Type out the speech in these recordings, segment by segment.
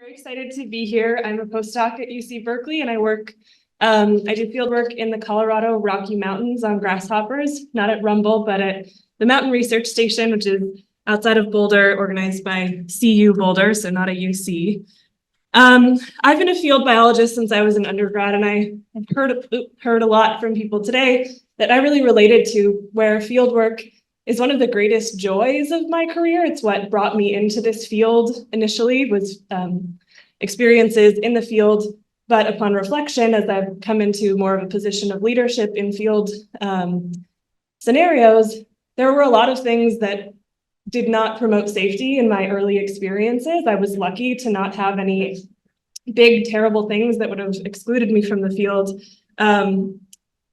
Very excited to be here. I'm a postdoc at UC Berkeley and I do field work in the Colorado Rocky Mountains on grasshoppers, not at Rumble, but at the Mountain Research Station, which is outside of Boulder, organized by CU Boulder, so not a UC. I've been a field biologist since I was an undergrad, and I have heard a lot from people today that I really related to, where field work is one of the greatest joys of my career. It's what brought me into this field initially, was experiences in the field. But upon reflection, as I've come into more of a position of leadership in field scenarios, there were a lot of things that did not promote safety in my early experiences. I was lucky to not have any big, terrible things that would have excluded me from the field.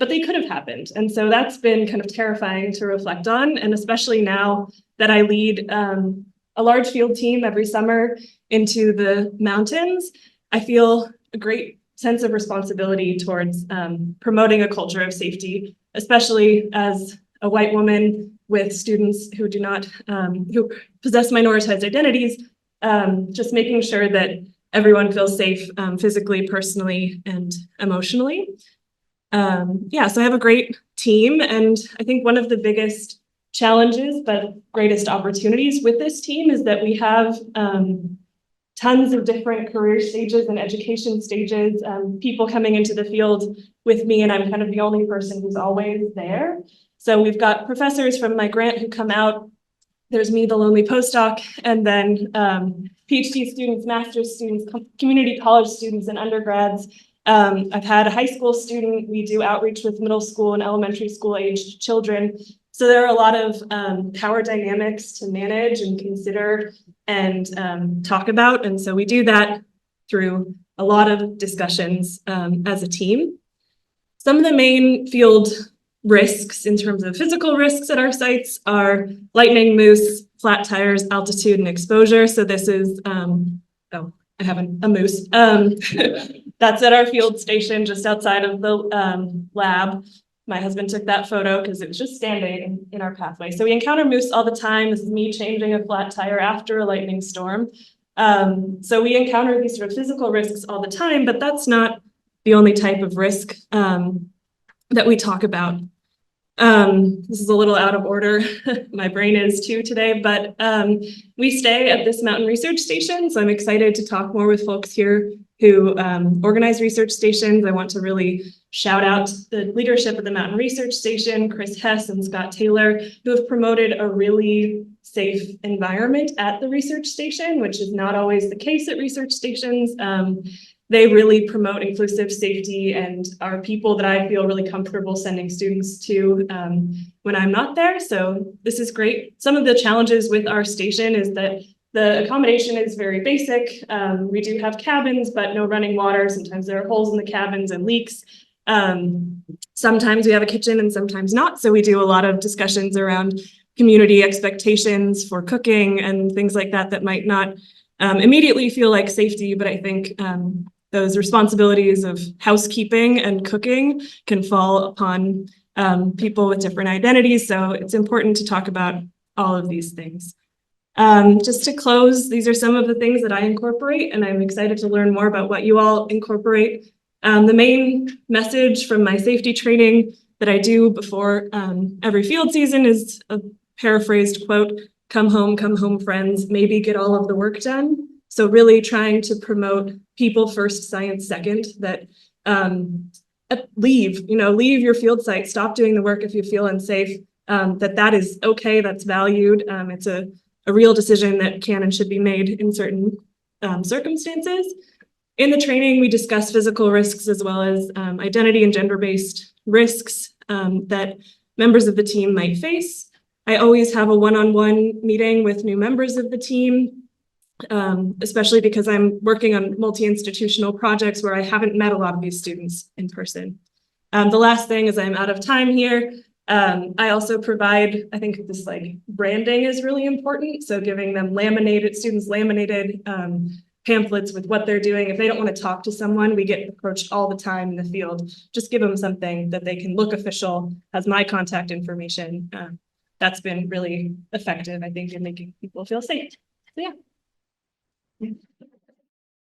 But they could have happened. And so that's been kind of terrifying to reflect on. And especially now that I lead a large field team every summer into the mountains, I feel a great sense of responsibility towards promoting a culture of safety, especially as a white woman with students who do not, who possess minoritized identities, just making sure that everyone feels safe physically, personally, and emotionally. So I have a great team, and I think one of the biggest challenges but greatest opportunities with this team is that we have tons of different career stages and education stages, people coming into the field with me, and I'm kind of the only person who's always there. So we've got professors from my grant who come out. There's me, the lonely postdoc, and then PhD students, master's students, community college students, and undergrads. I've had a high school student. We do outreach with middle school and elementary school aged children. So there are a lot of power dynamics to manage and consider and talk about. And so we do that through a lot of discussions as a team. Some of the main field risks in terms of physical risks at our sites are lightning, moose, flat tires, altitude, and exposure. So this is, I have a moose. That's at our field station just outside of the lab. My husband took that photo because it was just standing in our pathway. So we encounter moose all the time. This is me changing a flat tire after a lightning storm. So we encounter these sort of physical risks all the time, but that's not the only type of risk that we talk about. This is a little out of order. My brain is too today, but we stay at this mountain research station. So I'm excited to talk more with folks here who organize research stations. I want to really shout out the leadership of the Mountain Research Station, Chris Hess and Scott Taylor, who have promoted a really safe environment at the research station, which is not always the case at research stations. They really promote inclusive safety and are people that I feel really comfortable sending students to when I'm not there. So this is great. Some of the challenges with our station is that the accommodation is very basic. We do have cabins, but no running water. Sometimes there are holes in the cabins and leaks. Sometimes we have a kitchen and sometimes not. So we do a lot of discussions around community expectations for cooking and things like that that might not immediately feel like safety, but I think those responsibilities of housekeeping and cooking can fall upon people with different identities. So it's important to talk about all of these things. Just to close, these are some of the things that I incorporate, and I'm excited to learn more about what you all incorporate. The main message from my safety training that I do before every field season is a paraphrased quote: come home, friends, maybe get all of the work done. So really trying to promote people first, science second, that leave your field site, stop doing the work if you feel unsafe, that is okay, that's valued. It's a real decision that can and should be made in certain circumstances. In the training, we discuss physical risks as well as identity and gender-based risks that members of the team might face. I always have a one-on-one meeting with new members of the team, especially because I'm working on multi-institutional projects where I haven't met a lot of these students in person. The last thing is I'm out of time here. I also provide, I think this branding is really important. So giving them students laminated pamphlets with what they're doing. If they don't want to talk to someone, we get approached all the time in the field. Just give them something that they can look official, has my contact information. That's been really effective, I think, in making people feel safe. So yeah.